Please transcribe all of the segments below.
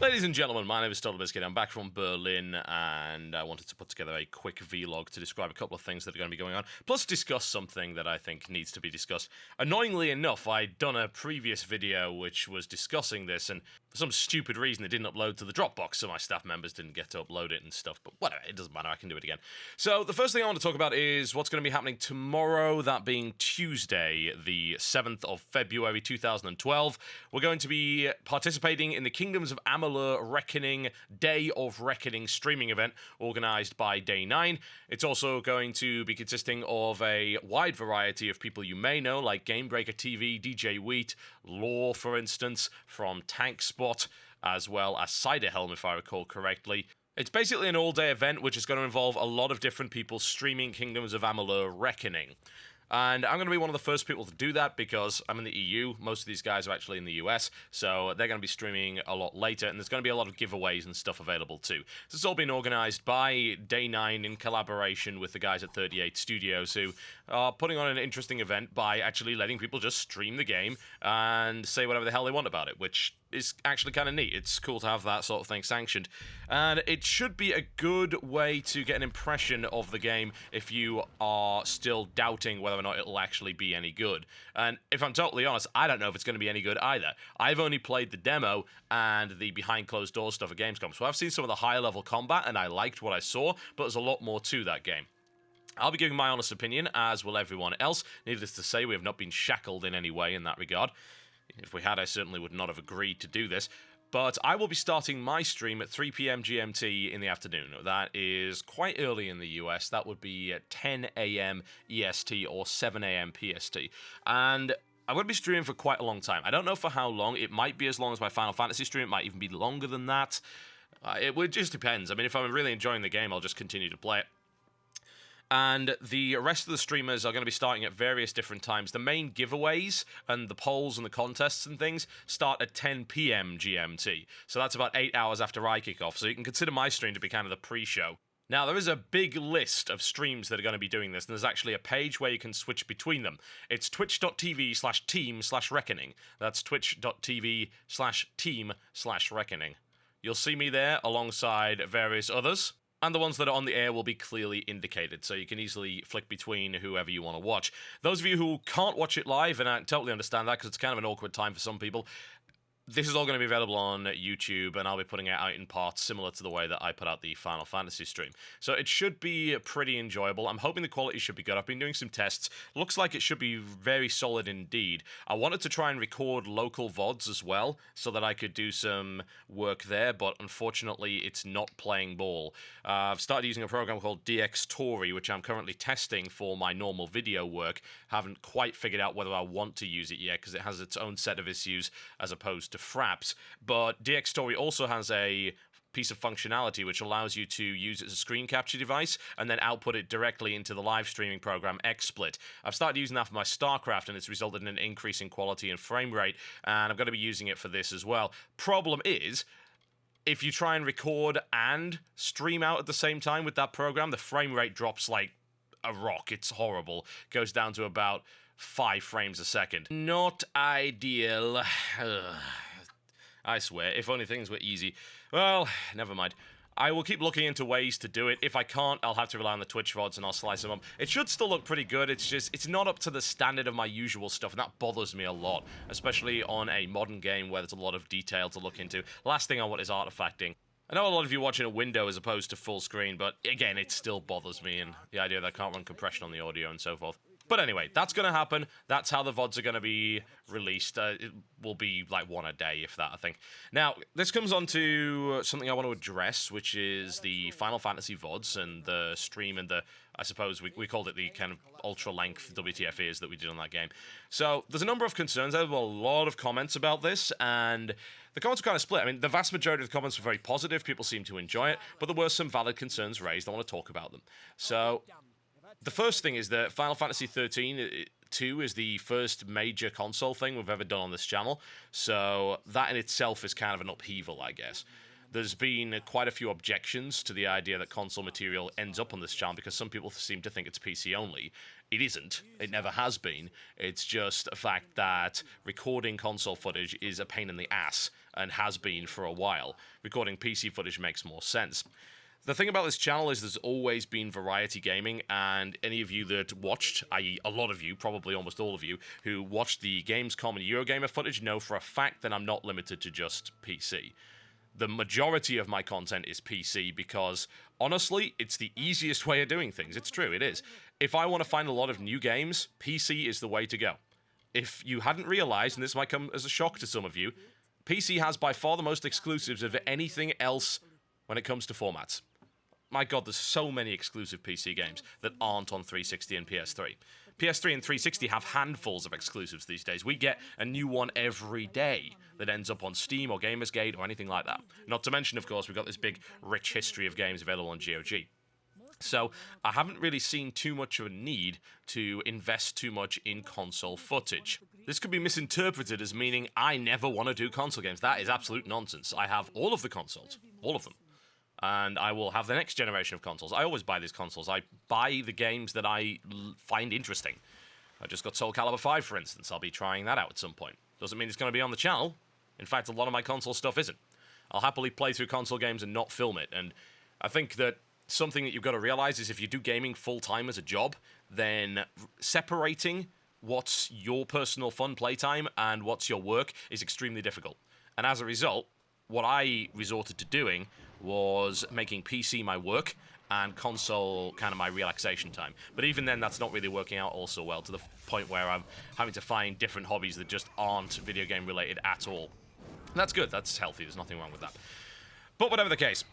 Ladies and gentlemen, my name is TotalBiscuit. I'm back from Berlin, and I wanted to put together a quick vlog to describe a couple of things that are going to be going on, plus discuss something that I think needs to be discussed. Annoyingly enough, I'd done a previous video which was discussing this, and for some stupid reason it didn't upload to the Dropbox, so my staff members didn't get to upload it and stuff, but whatever, it doesn't matter, I can do it again. So the first thing I want to talk about is what's going to be happening tomorrow, that being Tuesday, the 7th of February 2012. We're going to be participating in the Kingdoms of Amalur Reckoning Day of Reckoning streaming event organised by Day 9. It's also going to be consisting of a wide variety of people you may know, like Gamebreaker TV, DJ Wheat, Law, for instance, from Tank Spot, as well as Cider Helm, if I recall correctly. It's basically an all-day event which is going to involve a lot of different people streaming Kingdoms of Amalur Reckoning. And I'm going to be one of the first people to do that because I'm in the EU. Most of these guys are actually in the US, so they're going to be streaming a lot later, and there's going to be a lot of giveaways and stuff available too. This has all been organised by Day 9 in collaboration with the guys at 38 Studios, who are putting on an interesting event by actually letting people just stream the game and say whatever the hell they want about it, which is actually kind of neat. It's cool to have that sort of thing sanctioned. And it should be a good way to get an impression of the game if you are still doubting whether or not it'll actually be any good. And if I'm totally honest, I don't know if it's going to be any good either. I've only played the demo and the behind closed doors stuff at Gamescom, so I've seen some of the higher level combat and I liked what I saw, but there's a lot more to that game. I'll be giving my honest opinion, as will everyone else. Needless to say, we have not been shackled in any way in that regard. If we had, I certainly would not have agreed to do this. But I will be starting my stream at 3 PM GMT in the afternoon. That is quite early in the US. That would be at 10 AM EST or 7 AM PST. And I'm going to be streaming for quite a long time. I don't know for how long. It might be as long as my Final Fantasy stream. It might even be longer than that. It just depends. I mean, if I'm really enjoying the game, I'll just continue to play it. And the rest of the streamers are going to be starting at various different times. The main giveaways and the polls and the contests and things start at 10 PM GMT. So that's about 8 hours after I kick off. So you can consider my stream to be kind of the pre-show. Now, there is a big list of streams that are going to be doing this, and there's actually a page where you can switch between them. It's twitch.tv/team/reckoning. That's twitch.tv/team/reckoning. You'll see me there alongside various others. And the ones that are on the air will be clearly indicated, so you can easily flick between whoever you want to watch. Those of you who can't watch it live, and I totally understand that because it's kind of an awkward time for some people, this is all going to be available on YouTube, and I'll be putting it out in parts similar to the way that I put out the Final Fantasy stream. So it should be pretty enjoyable. I'm hoping the quality should be good. I've been doing some tests. Looks like it should be very solid indeed. I wanted to try and record local VODs as well, so that I could do some work there, but unfortunately it's not playing ball. I've started using a program called DxTory, which I'm currently testing for my normal video work. Haven't quite figured out whether I want to use it yet, because it has its own set of issues as opposed to Fraps, but DxTory also has a piece of functionality which allows you to use it as a screen capture device and then output it directly into the live streaming program XSplit. I've started using that for my StarCraft, and it's resulted in an increase in quality and frame rate, and I'm going to be using it for this as well. Problem is, if you try and record and stream out at the same time with that program, the frame rate drops like a rock. It's horrible. Goes down to about 5 frames a second. Not ideal. I swear, if only things were easy. Well, never mind. I will keep looking into ways to do it. If I can't, I'll have to rely on the Twitch VODs and I'll slice them up. It should still look pretty good. It's just, it's not up to the standard of my usual stuff, and that bothers me a lot, especially on a modern game where there's a lot of detail to look into. Last thing I want is artifacting. I know a lot of you watching a window as opposed to full screen, but again, it still bothers me, and the idea that I can't run compression on the audio and so forth. But anyway, that's going to happen. That's how the VODs are going to be released. It will be like one a day, if that, I think. Now, this comes on to something I want to address, which is the Final Fantasy VODs and the stream and the, I suppose we called it the kind of ultra-length WTF that we did on that game. So, there's a number of concerns. There were a lot of comments about this, and the comments were kind of split. I mean, the vast majority of the comments were very positive. People seemed to enjoy it, but there were some valid concerns raised. I want to talk about them. So, the first thing is that Final Fantasy 13 2 is the first major console thing we've ever done on this channel, so that in itself is kind of an upheaval, I guess. There's been quite a few objections to the idea that console material ends up on this channel because some people seem to think it's PC only. It isn't. It never has been. It's just a fact that recording console footage is a pain in the ass and has been for a while. Recording PC footage makes more sense. The thing about this channel is there's always been variety gaming, and any of you that watched, i.e. a lot of you, probably almost all of you, who watched the Gamescom and Eurogamer footage know for a fact that I'm not limited to just PC. The majority of my content is PC because, honestly, it's the easiest way of doing things. It's true, it is. If I want to find a lot of new games, PC is the way to go. If you hadn't realized, and this might come as a shock to some of you, PC has by far the most exclusives of anything else when it comes to formats. My god, there's so many exclusive PC games that aren't on 360 and PS3. PS3 and 360 have handfuls of exclusives these days. We get a new one every day that ends up on Steam or Gamersgate or anything like that. Not to mention, of course, we've got this big, rich history of games available on GOG. So, I haven't really seen too much of a need to invest too much in console footage. This could be misinterpreted as meaning I never want to do console games. That is absolute nonsense. I have all of the consoles. All of them. And I will have the next generation of consoles. I always buy these consoles. I buy the games that I find interesting. I just got Soul Calibur 5, for instance. I'll be trying that out at some point. Doesn't mean it's going to be on the channel. In fact, a lot of my console stuff isn't. I'll happily play through console games and not film it. And I think that something that you've got to realize is if you do gaming full-time as a job, then separating what's your personal fun playtime and what's your work is extremely difficult. And as a result, what I resorted to doing was making PC my work and console kind of my relaxation time. But even then, that's not really working out all so well, to the point where I'm having to find different hobbies that just aren't video game related at all. And that's good, that's healthy, there's nothing wrong with that. But whatever the case,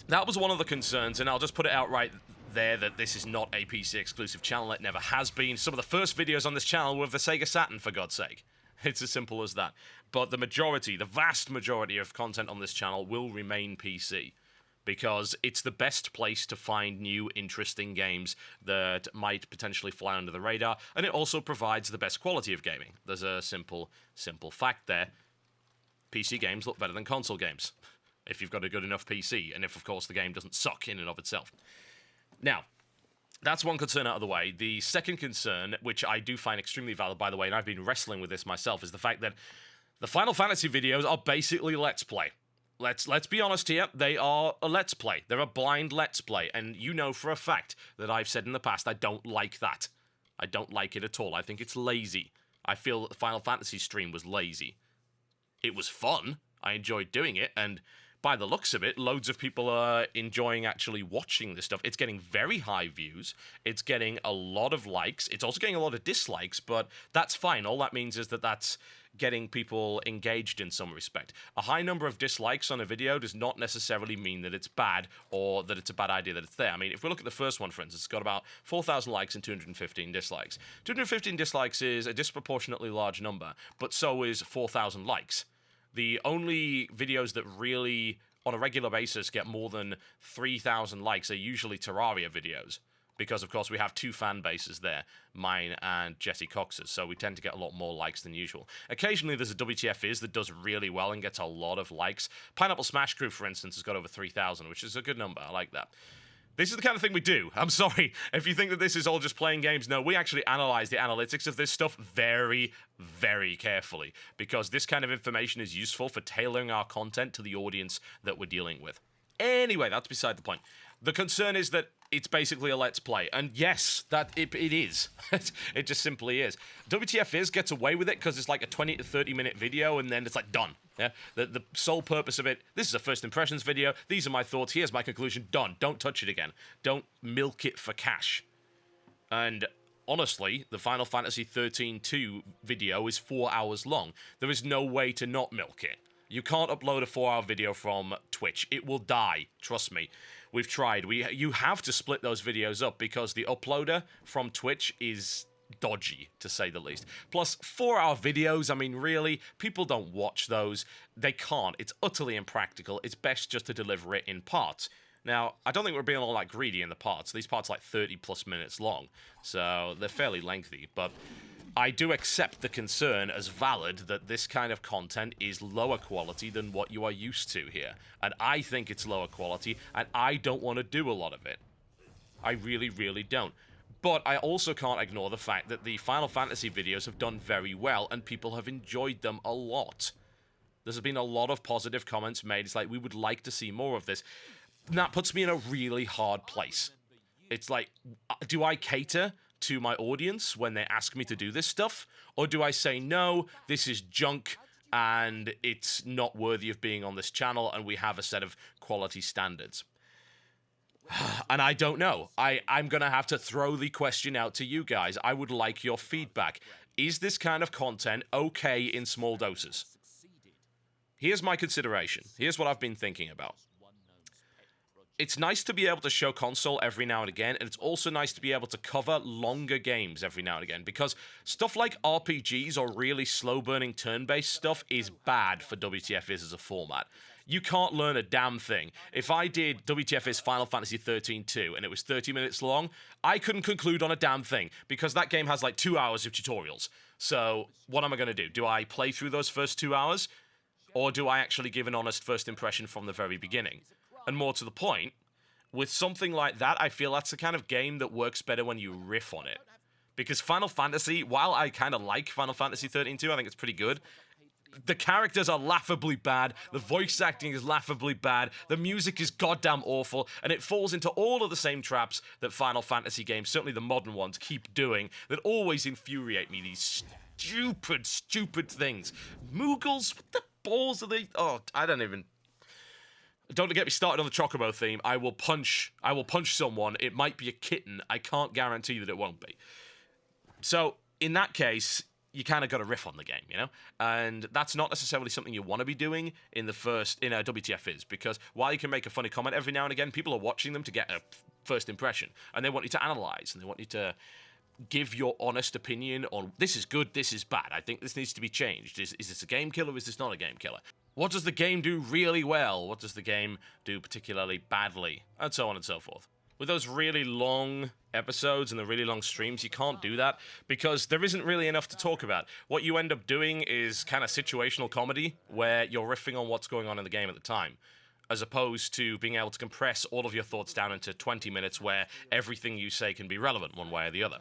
that was one of the concerns, and I'll just put it out right there that this is not a PC exclusive channel. It never has been. Some of the first videos on this channel were of the Sega Saturn, for God's sake. It's as simple as that. But the majority, the vast majority of content on this channel will remain PC, because it's the best place to find new, interesting games that might potentially fly under the radar, and it also provides the best quality of gaming. There's a simple fact there. PC games look better than console games, if you've got a good enough PC, and if, of course, the game doesn't suck in and of itself. Now, that's one concern out of the way. The second concern, which I do find extremely valid, by the way, and I've been wrestling with this myself, is the fact that the Final Fantasy videos are basically Let's Play. Let's be honest here, they are a Let's Play. They're a blind Let's Play, and you know for a fact that I've said in the past I don't like that. I don't like it at all. I think it's lazy. I feel that the Final Fantasy stream was lazy. It was fun. I enjoyed doing it, and by the looks of it, loads of people are enjoying actually watching this stuff. It's getting very high views. It's getting a lot of likes. It's also getting a lot of dislikes, but that's fine. All that means is that that's getting people engaged in some respect. A high number of dislikes on a video does not necessarily mean that it's bad or that it's a bad idea that it's there. I mean, if we look at the first one, for instance, it's got about 4,000 likes and 215 dislikes. 215 dislikes is a disproportionately large number, but so is 4,000 likes. The only videos that really, on a regular basis, get more than 3,000 likes are usually Terraria videos. Because, of course, we have two fan bases there, mine and Jesse Cox's, so we tend to get a lot more likes than usual. Occasionally, there's a WTF Is that does really well and gets a lot of likes. Pineapple Smash Crew, for instance, has got over 3,000, which is a good number. I like that. This is the kind of thing we do. I'm sorry if you think that this is all just playing games. No, we actually analyze the analytics of this stuff very, very carefully, because this kind of information is useful for tailoring our content to the audience that we're dealing with. Anyway, that's beside the point. The concern is that it's basically a Let's Play. And yes, that it is. It just simply is. WTF Is gets away with it because it's like a 20 to 30 minute video and then it's like done. Yeah? The sole purpose of it, this is a first impressions video, these are my thoughts, here's my conclusion, done. Don't touch it again. Don't milk it for cash. And honestly, the Final Fantasy 13-2 video is 4 hours long. There is no way to not milk it. You can't upload a 4-hour video from Twitch. It will die. Trust me. We've tried. You have to split those videos up because the uploader from Twitch is dodgy, to say the least. Plus, 4-hour videos, I mean, really, people don't watch those. They can't. It's utterly impractical. It's best just to deliver it in parts. Now, I don't think we're being all that greedy in the parts. These parts are like 30 plus minutes long, so they're fairly lengthy, but I do accept the concern as valid that this kind of content is lower quality than what you are used to here. And I think it's lower quality, and I don't want to do a lot of it. I really, really don't. But I also can't ignore the fact that the Final Fantasy videos have done very well, and people have enjoyed them a lot. There's been a lot of positive comments made. It's like, we would like to see more of this. And that puts me in a really hard place. It's like, do I cater to my audience when they ask me to do this stuff? Or do I say, no, this is junk, and it's not worthy of being on this channel, and we have a set of quality standards? And I don't know. I'm going to have to throw the question out to you guys. I would like your feedback. Is this kind of content okay in small doses? Here's my consideration. Here's what I've been thinking about. It's nice to be able to show console every now and again, and it's also nice to be able to cover longer games every now and again, because stuff like RPGs or really slow-burning turn-based stuff is bad for WTF is as a format. You can't learn a damn thing. If I did WTF is Final Fantasy 13-2 and it was 30 minutes long, I couldn't conclude on a damn thing, because that game has like 2 hours of tutorials. So what am I going to do? Do I play through those first 2 hours? Or do I actually give an honest first impression from the very beginning? And more to the point, with something like that, I feel that's the kind of game that works better when you riff on it. Because Final Fantasy, while I kind of like Final Fantasy 13-2, I think it's pretty good, the characters are laughably bad, the voice acting is laughably bad, the music is goddamn awful, and it falls into all of the same traps that Final Fantasy games, certainly the modern ones, keep doing, that always infuriate me, these stupid, stupid things. Moogles? What the balls are they? Oh, I don't even... Don't get me started on the Chocobo theme. I will punch someone. It might be a kitten. I can't guarantee that it won't be. So, in that case, you kind of got to riff on the game, you know? And that's not necessarily something you want to be doing in a WTF is, because while you can make a funny comment every now and again, people are watching them to get a first impression, and they want you to analyze, and they want you to give your honest opinion on this is good, this is bad, I think this needs to be changed. Is this a game killer, is this not a game killer? What does the game do really well? What does the game do particularly badly? And so on and so forth. With those really long episodes and the really long streams, you can't do that because there isn't really enough to talk about. What you end up doing is kind of situational comedy where you're riffing on what's going on in the game at the time, as opposed to being able to compress all of your thoughts down into 20 minutes where everything you say can be relevant one way or the other.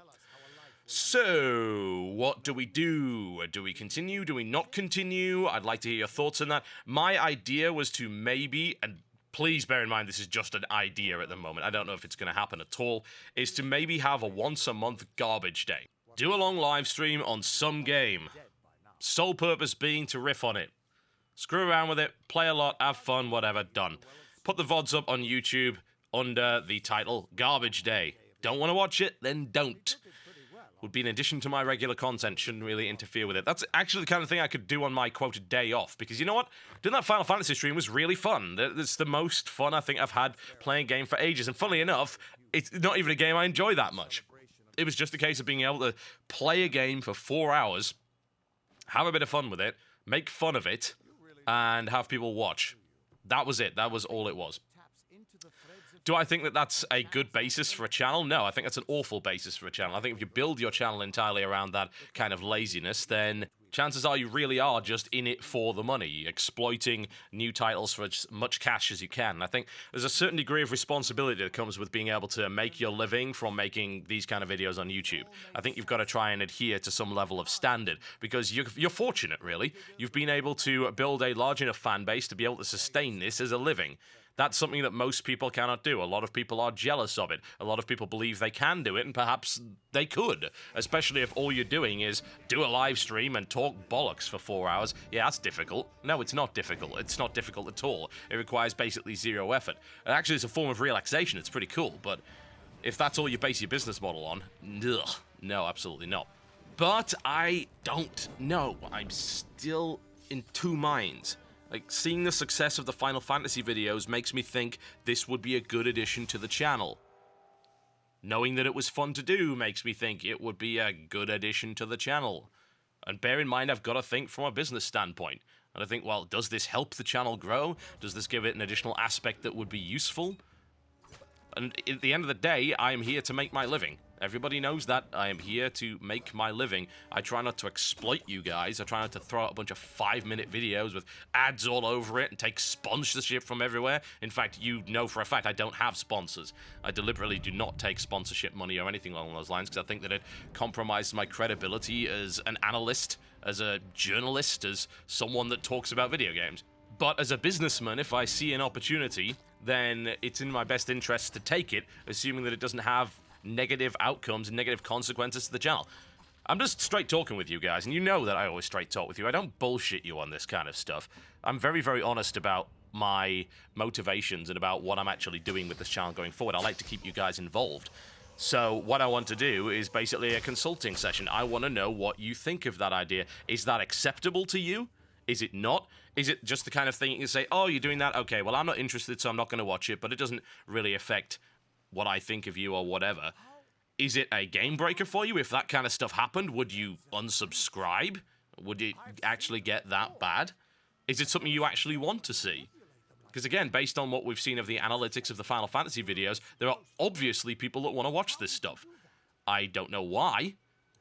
So, what do we do? Do we continue? Do we not continue? I'd like to hear your thoughts on that. My idea was to maybe, and please bear in mind this is just an idea at the moment, I don't know if it's going to happen at all, is to maybe have a once-a-month garbage day. Do a long live stream on some game. Sole purpose being to riff on it. Screw around with it, play a lot, have fun, whatever, done. Put the VODs up on YouTube under the title Garbage Day. Don't want to watch it? Then don't. Would be an addition to my regular content, shouldn't really interfere with it. That's actually the kind of thing I could do on my quoted day off, because you know what? Doing that Final Fantasy stream was really fun. It's the most fun I think I've had playing a game for ages, and funnily enough, it's not even a game I enjoy that much. It was just a case of being able to play a game for 4 hours, have a bit of fun with it, make fun of it, and have people watch. That was it. That was all it was. Do I think that that's a good basis for a channel? No, I think that's an awful basis for a channel. I think if you build your channel entirely around that kind of laziness, then chances are you really are just in it for the money, exploiting new titles for as much cash as you can. And I think there's a certain degree of responsibility that comes with being able to make your living from making these kind of videos on YouTube. I think you've got to try and adhere to some level of standard, because you're fortunate, really. You've been able to build a large enough fan base to be able to sustain this as a living. That's something that most people cannot do. A lot of people are jealous of it. A lot of people believe they can do it, and perhaps they could, especially if all you're doing is do a live stream and talk bollocks for 4 hours. Yeah, that's difficult. No, it's not difficult. It's not difficult at all. It requires basically zero effort. And actually, it's a form of relaxation. It's pretty cool, but if that's all you base your business model on, ugh, no, absolutely not. But I don't know. I'm still in two minds. Like, seeing the success of the Final Fantasy videos makes me think this would be a good addition to the channel. Knowing that it was fun to do makes me think it would be a good addition to the channel. And bear in mind, I've got to think from a business standpoint. And I think, well, does this help the channel grow? Does this give it an additional aspect that would be useful? And at the end of the day, I am here to make my living. Everybody knows that. I am here to make my living. I try not to exploit you guys. I try not to throw out a bunch of 5-minute videos with ads all over it and take sponsorship from everywhere. In fact, you know for a fact I don't have sponsors. I deliberately do not take sponsorship money or anything along those lines because I think that it compromises my credibility as an analyst, as a journalist, as someone that talks about video games. But as a businessman, if I see an opportunity, then it's in my best interest to take it, assuming that it doesn't have negative outcomes and negative consequences to the channel. I'm just straight talking with you guys, and you know that I always straight talk with you. I don't bullshit you on this kind of stuff. I'm very, very honest about my motivations and about what I'm actually doing with this channel going forward. I like to keep you guys involved. So what I want to do is basically a consulting session. I want to know what you think of that idea. Is that acceptable to you? Is it not? Is it just the kind of thing you can say, oh, you're doing that? Okay, well, I'm not interested, so I'm not going to watch it, but it doesn't really affect what I think of you or whatever. Is it a game breaker for you? If that kind of stuff happened, would you unsubscribe? Would it actually get that bad? Is it something you actually want to see? Because again, based on what we've seen of the analytics of the Final Fantasy videos, there are obviously people that want to watch this stuff. I don't know why,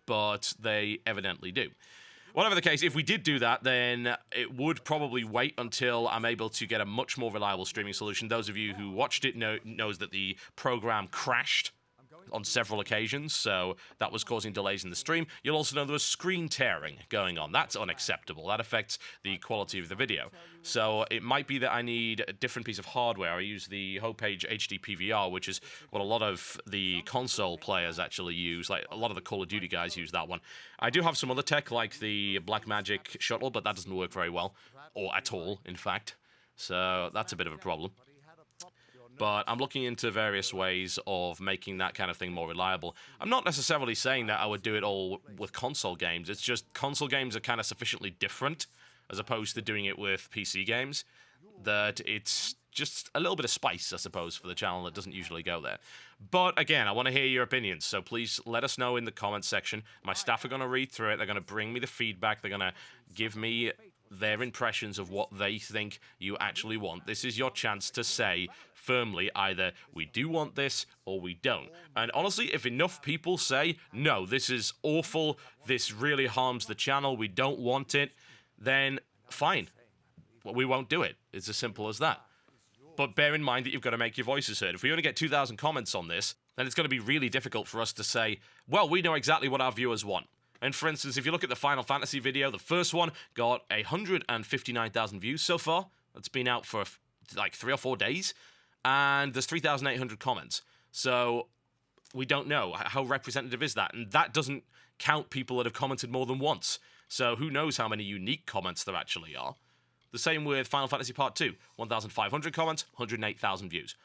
but they evidently do. Whatever the case, if we did do that, then it would probably wait until I'm able to get a much more reliable streaming solution. Those of you who watched it knows that the program crashed on several occasions, so that was causing delays in the stream. You'll also know there was screen tearing going on. That's unacceptable. That affects the quality of the video. So it might be that I need a different piece of hardware. I use the Hopage HD PVR, which is what a lot of the console players actually use. Like a lot of the Call of Duty guys use that one. I do have some other tech like the Blackmagic shuttle, but that doesn't work very well, or at all, in fact. So that's a bit of a problem. But I'm looking into various ways of making that kind of thing more reliable. I'm not necessarily saying that I would do it all with console games. It's just console games are kind of sufficiently different as opposed to doing it with PC games that it's just a little bit of spice, I suppose, for the channel that doesn't usually go there. But again, I want to hear your opinions, so please let us know in the comments section. My staff are going to read through it. They're going to bring me the feedback. They're going to give me their impressions of what they think you actually want. This is your chance to say firmly either we do want this or we don't. And honestly, if enough people say, no, this is awful, this really harms the channel, we don't want it, then fine. We won't do it. It's as simple as that. But bear in mind that you've got to make your voices heard. If we only get 2,000 comments on this, then it's going to be really difficult for us to say, well, we know exactly what our viewers want. And for instance, if you look at the Final Fantasy video, the first one got 159,000 views so far. It's been out for like 3 or 4 days. And there's 3,800 comments. So we don't know. How representative is that? And that doesn't count people that have commented more than once. So who knows how many unique comments there actually are. The same with Final Fantasy Part 2. 1,500 comments, 108,000 views.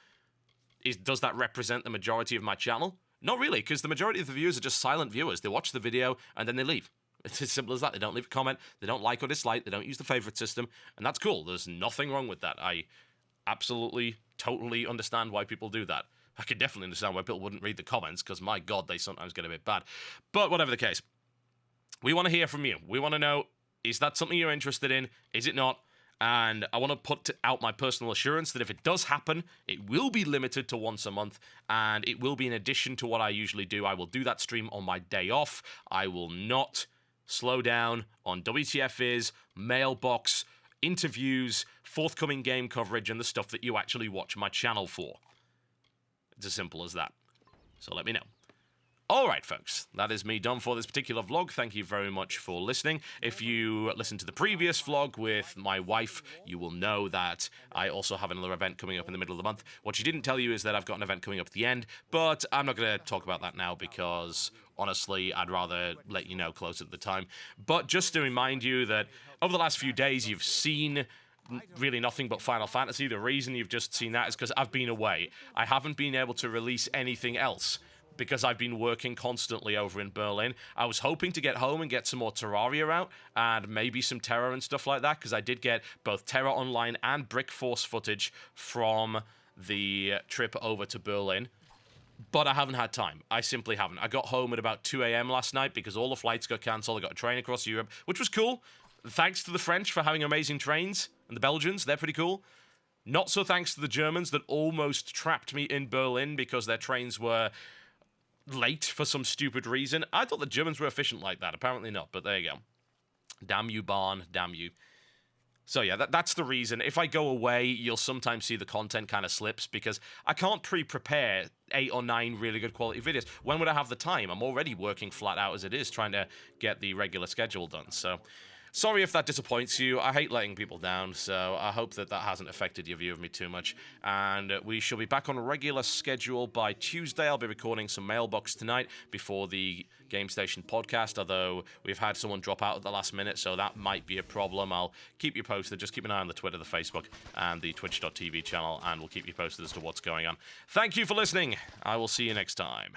Does that represent the majority of my channel? Not really, because the majority of the viewers are just silent viewers. They watch the video, and then they leave. It's as simple as that. They don't leave a comment, they don't like or dislike, they don't use the favorite system, and that's cool. There's nothing wrong with that. I absolutely, totally understand why people do that. I can definitely understand why people wouldn't read the comments, because my god, they sometimes get a bit bad. But whatever the case, we want to hear from you. We want to know, is that something you're interested in? Is it not? And I want to put out my personal assurance that if it does happen, it will be limited to once a month, and it will be in addition to what I usually do. I will do that stream on my day off. I will not slow down on WTF is, mailbox, interviews, forthcoming game coverage, and the stuff that you actually watch my channel for. It's as simple as that. So let me know. Alright folks, that is me done for this particular vlog. Thank you very much for listening. If you listened to the previous vlog with my wife, you will know that I also have another event coming up in the middle of the month. What she didn't tell you is that I've got an event coming up at the end, but I'm not going to talk about that now because, honestly, I'd rather let you know closer to the time. But just to remind you that over the last few days, you've seen really nothing but Final Fantasy. The reason you've just seen that is because I've been away. I haven't been able to release anything else, because I've been working constantly over in Berlin. I was hoping to get home and get some more Terraria out, and maybe some Terra and stuff like that, because I did get both Terra Online and Brick Force footage from the trip over to Berlin. But I haven't had time. I simply haven't. I got home at about 2 a.m. last night because all the flights got cancelled. I got a train across Europe, which was cool. Thanks to the French for having amazing trains, and the Belgians, they're pretty cool. Not so thanks to the Germans that almost trapped me in Berlin because their trains were late for some stupid reason. I thought the Germans were efficient like that. Apparently not, but there you go. Damn you, Barn. Damn you. So yeah, that's the reason. If I go away, you'll sometimes see the content kind of slips because I can't pre-prepare 8 or 9 really good quality videos. When would I have the time? I'm already working flat out as it is, trying to get the regular schedule done. So sorry if that disappoints you. I hate letting people down, so I hope that hasn't affected your view of me too much. And we shall be back on a regular schedule by Tuesday. I'll be recording some mailbox tonight before the Game Station podcast, although we've had someone drop out at the last minute, so that might be a problem. I'll keep you posted. Just keep an eye on the Twitter, the Facebook, and the twitch.tv channel, and we'll keep you posted as to what's going on. Thank you for listening. I will see you next time.